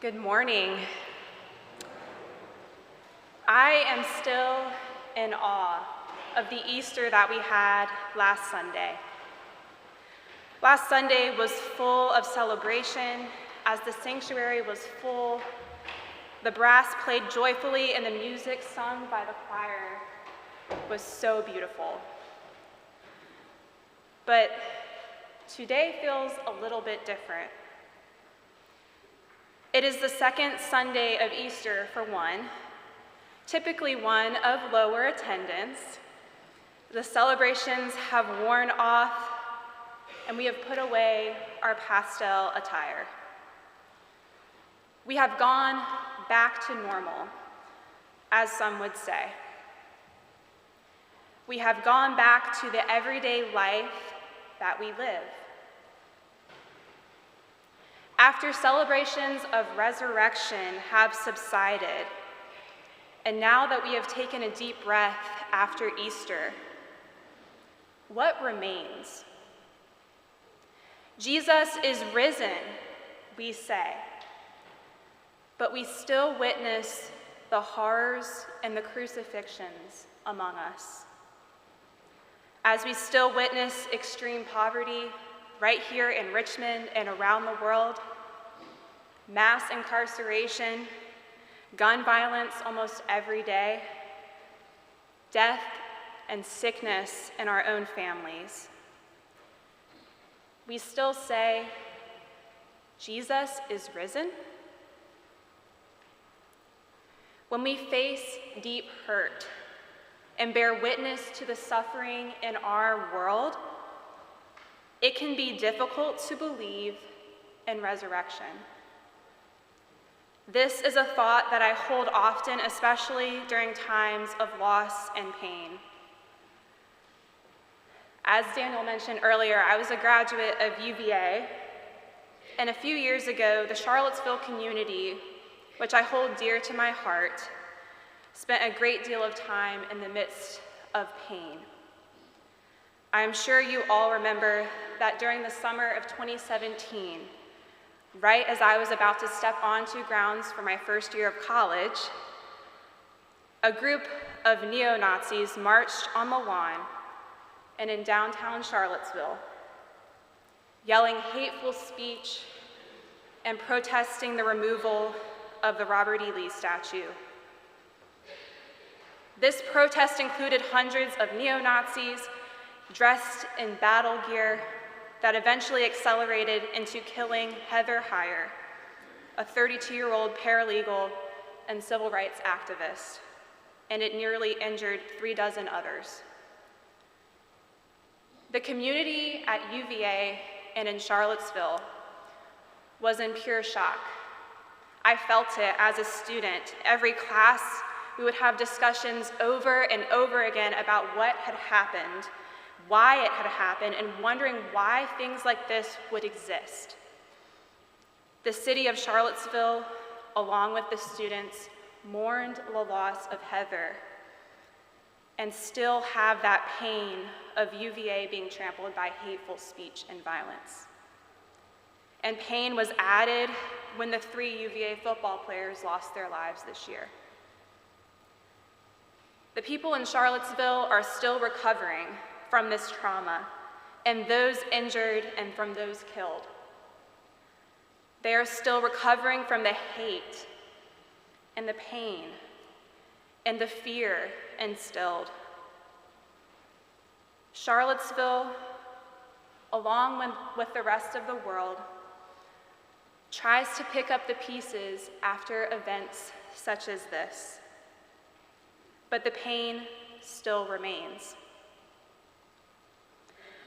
Good morning. I am still in awe of the Easter that we had last Sunday. Last Sunday was full of celebration as the sanctuary was full. The brass played joyfully and the music sung by the choir was so beautiful. But today feels a little bit different. It is the second Sunday of Easter for one, typically one of lower attendance. The celebrations have worn off, and we have put away our pastel attire. We have gone back to normal, as some would say. We have gone back to the everyday life that we live. After celebrations of resurrection have subsided, and now that we have taken a deep breath after Easter, what remains? Jesus is risen, we say, but we still witness the horrors and the crucifixions among us. As we still witness extreme poverty right here in Richmond and around the world, mass incarceration, gun violence almost every day, death and sickness in our own families, we still say, Jesus is risen? When we face deep hurt and bear witness to the suffering in our world, it can be difficult to believe in resurrection. This is a thought that I hold often, especially during times of loss and pain. As Daniel mentioned earlier, I was a graduate of UVA, and a few years ago, the Charlottesville community, which I hold dear to my heart, spent a great deal of time in the midst of pain. I am sure you all remember that during the summer of 2017, right as I was about to step onto grounds for my first year of college, a group of neo-Nazis marched on the lawn and in downtown Charlottesville, yelling hateful speech and protesting the removal of the Robert E. Lee statue. This protest included hundreds of neo-Nazis dressed in battle gear that eventually accelerated into killing Heather Heyer, a 32-year-old paralegal and civil rights activist, and it nearly injured 36 others. The community at UVA and in Charlottesville was in pure shock. I felt it as a student. Every class, we would have discussions over and over again about what had happened, why it had happened, and wondering why things like this would exist. The city of Charlottesville, along with the students, mourned the loss of Heather and still have that pain of UVA being trampled by hateful speech and violence. And pain was added when the 3 UVA football players lost their lives this year. The people in Charlottesville are still recovering from this trauma, and those injured and from those killed. They are still recovering from the hate and the pain and the fear instilled. Charlottesville, along with the rest of the world, tries to pick up the pieces after events such as this, but the pain still remains.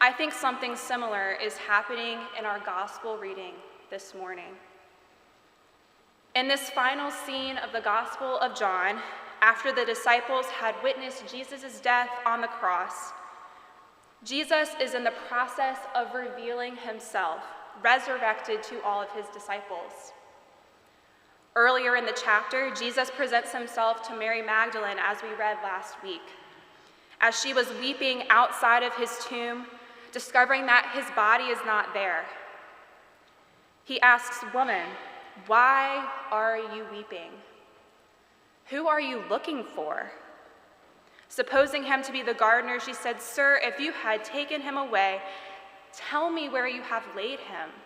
I think something similar is happening in our gospel reading this morning. In this final scene of the Gospel of John, after the disciples had witnessed Jesus' death on the cross, Jesus is in the process of revealing himself, resurrected to all of his disciples. Earlier in the chapter, Jesus presents himself to Mary Magdalene, as we read last week, as she was weeping outside of his tomb, discovering that his body is not there. He asks, "Woman, "Why are you weeping? Who are you looking for?" Supposing him to be the gardener, she said, "Sir, if you had taken him away, tell me where you have laid him,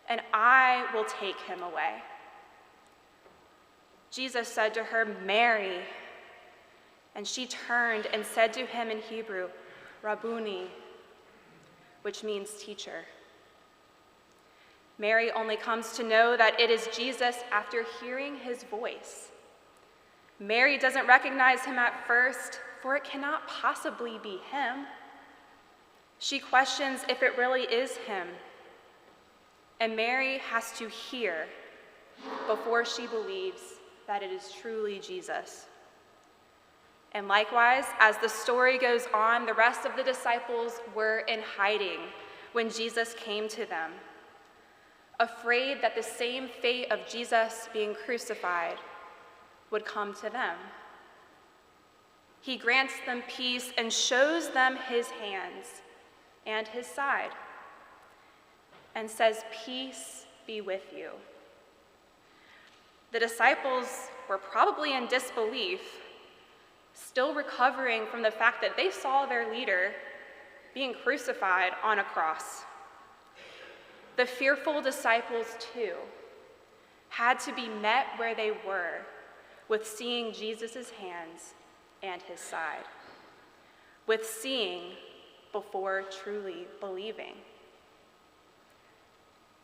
and I will take him away." Jesus said to her, "Mary." And she turned and said to him in Hebrew, "Rabboni," which means teacher. Mary only comes to know that it is Jesus after hearing his voice. Mary doesn't recognize him at first, for it cannot possibly be him. She questions if it really is him. And Mary has to hear before she believes that it is truly Jesus. And likewise, as the story goes on, the rest of the disciples were in hiding when Jesus came to them, afraid that the same fate of Jesus being crucified would come to them. He grants them peace and shows them his hands and his side and says, "Peace be with you." The disciples were probably in disbelief, still recovering from the fact that they saw their leader being crucified on a cross. The fearful disciples, too, had to be met where they were with seeing Jesus' hands and his side, with seeing before truly believing.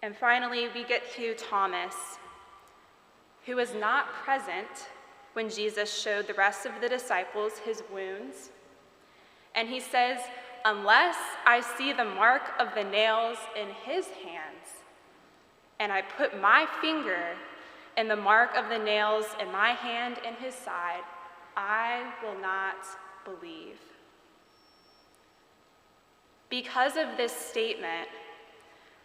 And finally, we get to Thomas, who was not present when Jesus showed the rest of the disciples his wounds. And he says, "Unless I see the mark of the nails in his hands, and I put my finger in the mark of the nails in my hand in his side, I will not believe." Because of this statement,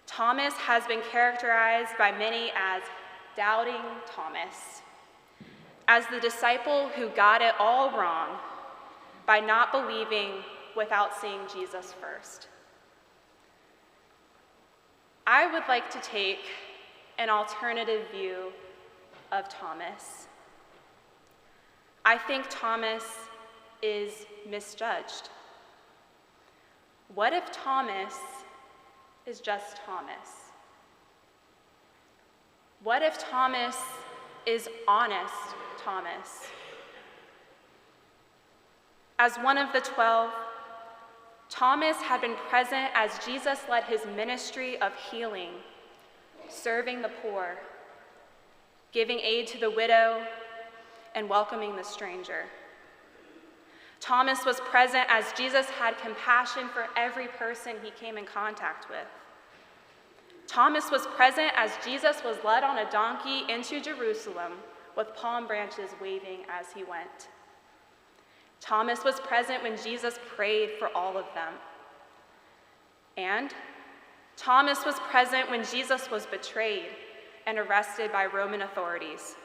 Thomas has been characterized by many as doubting Thomas, as the disciple who got it all wrong by not believing without seeing Jesus first. I would like to take an alternative view of Thomas. I think Thomas is misjudged. What if Thomas is just Thomas? What if Thomas is honest Thomas? As one of the 12, Thomas had been present as Jesus led his ministry of healing, serving the poor, giving aid to the widow, and welcoming the stranger. Thomas was present as Jesus had compassion for every person he came in contact with. Thomas was present as Jesus was led on a donkey into Jerusalem with palm branches waving as he went. Thomas was present when Jesus prayed for all of them. And Thomas was present when Jesus was betrayed and arrested by Roman authorities.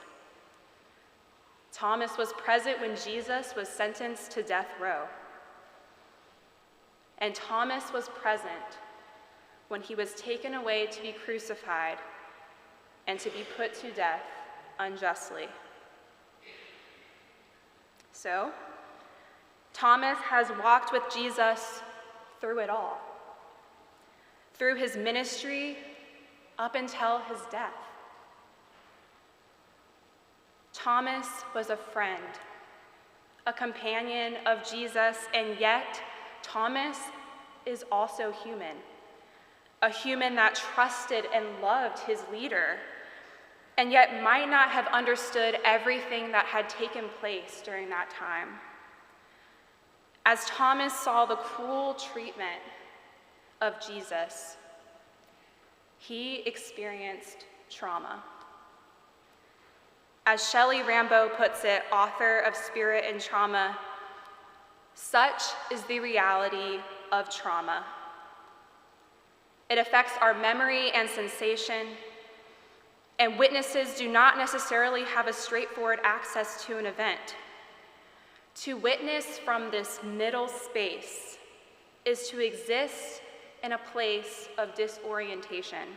Thomas was present when Jesus was sentenced to death row. And Thomas was present when he was taken away to be crucified and to be put to death unjustly. So, Thomas has walked with Jesus through it all, through his ministry up until his death. Thomas was a friend, a companion of Jesus, and yet Thomas is also human, a human that trusted and loved his leader, and yet might not have understood everything that had taken place during that time. As Thomas saw the cruel treatment of Jesus, he experienced trauma. As Shelley Rambo puts it, author of Spirit and Trauma, such is the reality of trauma. It affects our memory and sensation, and witnesses do not necessarily have a straightforward access to an event. To witness from this middle space is to exist in a place of disorientation.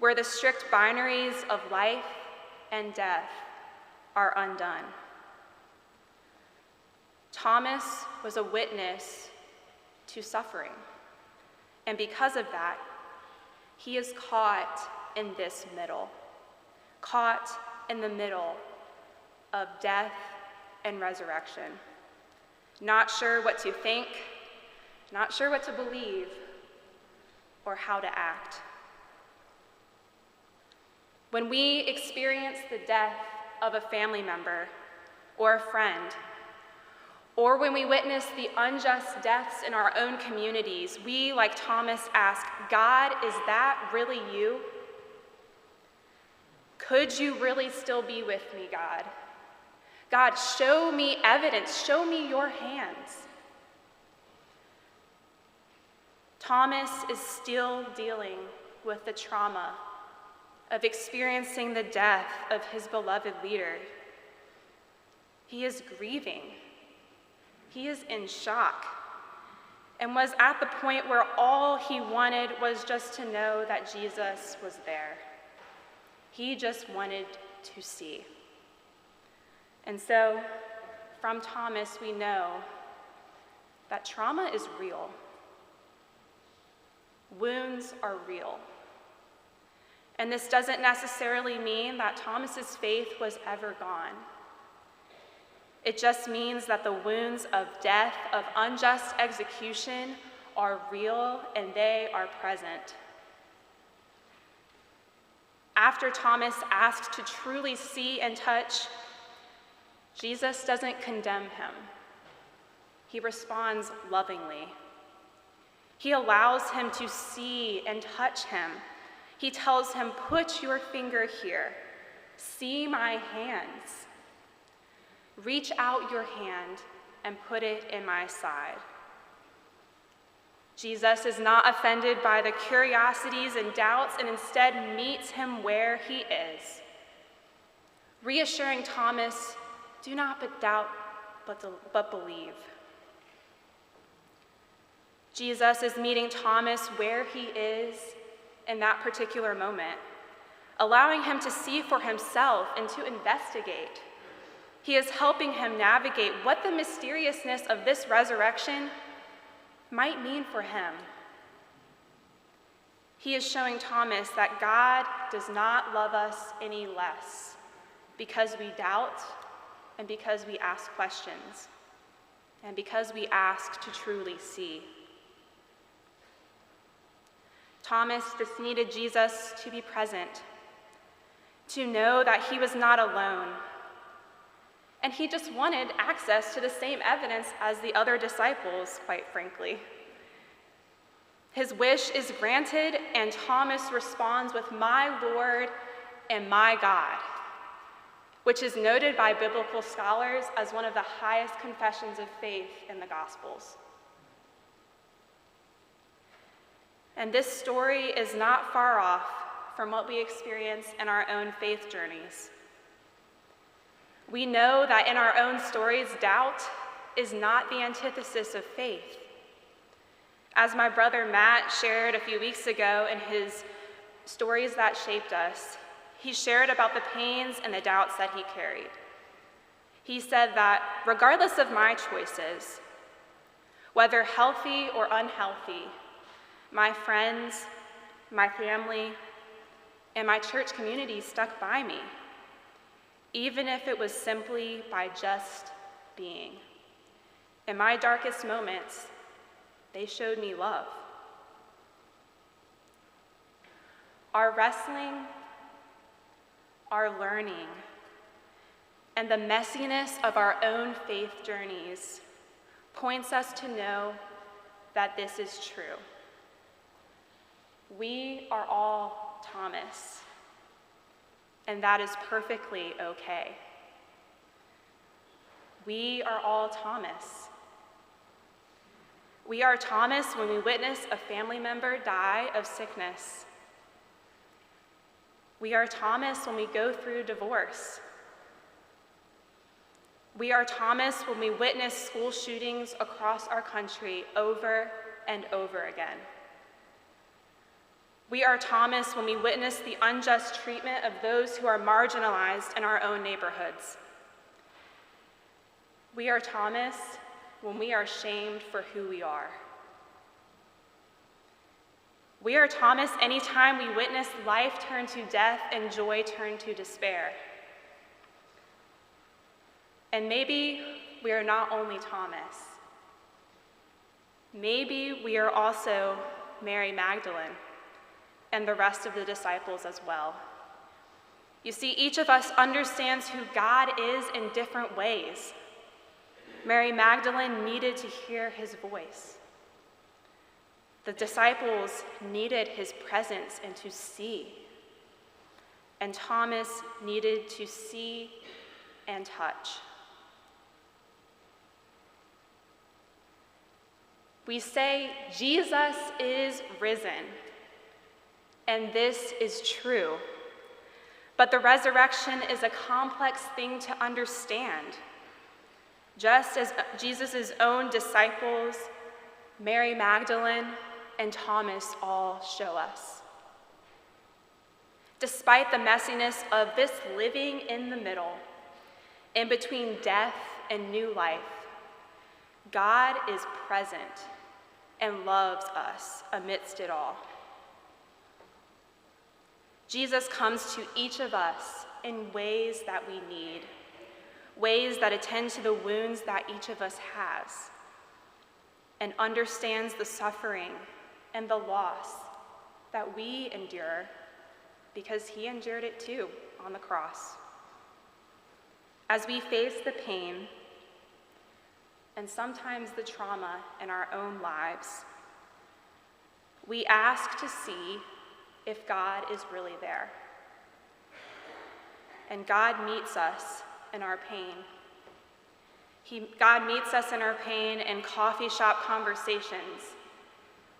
where the strict binaries of life and death are undone. Thomas was a witness to suffering, and because of that, he is caught in this middle, caught in the middle of death and resurrection, not sure what to think, not sure what to believe, or how to act. When we experience the death of a family member or a friend, or when we witness the unjust deaths in our own communities, we, like Thomas, ask, God, is that really you? Could you really still be with me, God? God, show me evidence, show me your hands. Thomas is still dealing with the trauma of experiencing the death of his beloved leader. He is grieving. He is in shock and was at the point where all he wanted was just to know that Jesus was there. He just wanted to see. And so, from Thomas, we know that trauma is real. Wounds are real. And this doesn't necessarily mean that Thomas's faith was ever gone. It just means that the wounds of death, of unjust execution, are real and they are present. After Thomas asked to truly see and touch, Jesus doesn't condemn him. He responds lovingly. He allows him to see and touch him. He tells him, put your finger here. See my hands. Reach out your hand and put it in my side. Jesus is not offended by the curiosities and doubts and instead meets him where he is, reassuring Thomas, do not but doubt, but believe. Jesus is meeting Thomas where he is in that particular moment, allowing him to see for himself and to investigate. He is helping him navigate what the mysteriousness of this resurrection might mean for him. He is showing Thomas that God does not love us any less because we doubt and because we ask questions and because we ask to truly see. Thomas just needed Jesus to be present, to know that he was not alone. And he just wanted access to the same evidence as the other disciples, quite frankly. His wish is granted, and Thomas responds with, my Lord and my God, which is noted by biblical scholars as one of the highest confessions of faith in the Gospels. And this story is not far off from what we experience in our own faith journeys. We know that in our own stories, doubt is not the antithesis of faith. As my brother Matt shared a few weeks ago in his Stories That Shaped Us, he shared about the pains and the doubts that he carried. He said that regardless of my choices, whether healthy or unhealthy, my friends, my family, and my church community stuck by me, even if it was simply by just being. In my darkest moments, they showed me love. Our wrestling, our learning, and the messiness of our own faith journeys points us to know that this is true. We are all Thomas, and that is perfectly okay. We are all Thomas. We are Thomas when we witness a family member die of sickness. We are Thomas when we go through divorce. We are Thomas when we witness school shootings across our country over and over again. We are Thomas when we witness the unjust treatment of those who are marginalized in our own neighborhoods. We are Thomas when we are shamed for who we are. We are Thomas anytime we witness life turn to death and joy turn to despair. And maybe we are not only Thomas. Maybe we are also Mary Magdalene and the rest of the disciples as well. You see, each of us understands who God is in different ways. Mary Magdalene needed to hear his voice. The disciples needed his presence and to see. And Thomas needed to see and touch. We say, Jesus is risen, and this is true. But the resurrection is a complex thing to understand. Just as Jesus' own disciples, Mary Magdalene, and Thomas all show us. Despite the messiness of this living in the middle, in between death and new life, God is present and loves us amidst it all. Jesus comes to each of us in ways that we need, ways that attend to the wounds that each of us has, and understands the suffering and the loss that we endure because he endured it too on the cross. As we face the pain and sometimes the trauma in our own lives, we ask to see if God is really there. And God meets us in our pain. God meets us in our pain in coffee shop conversations,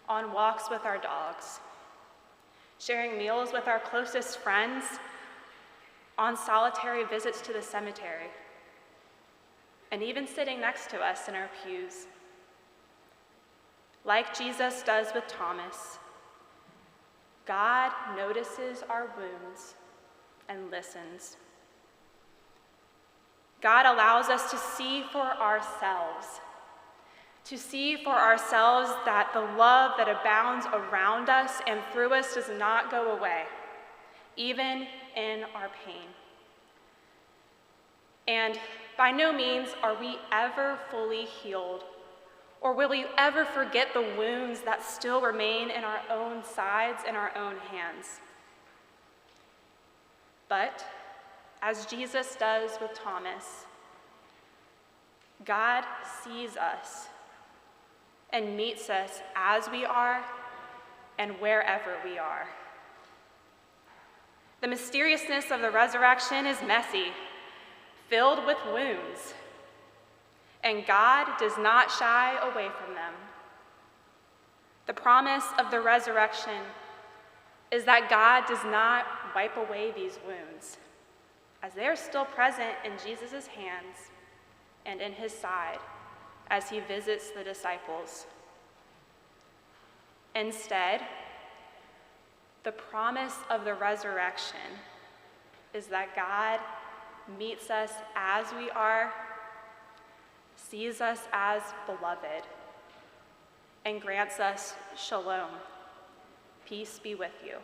on walks with our dogs, sharing meals with our closest friends, on solitary visits to the cemetery, and even sitting next to us in our pews. Like Jesus does with Thomas, God notices our wounds and listens. God allows us to see for ourselves that the love that abounds around us and through us does not go away, even in our pain. And by no means are we ever fully healed, or will we ever forget the wounds that still remain in our own sides and our own hands. But as Jesus does with Thomas, God sees us and meets us as we are and wherever we are. The mysteriousness of the resurrection is messy, filled with wounds, and God does not shy away from them. The promise of the resurrection is that God does not wipe away these wounds, as they are still present in Jesus' hands and in his side as he visits the disciples. Instead, the promise of the resurrection is that God meets us as we are, sees us as beloved, and grants us shalom. Peace be with you.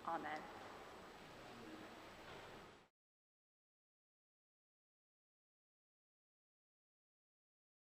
Amen.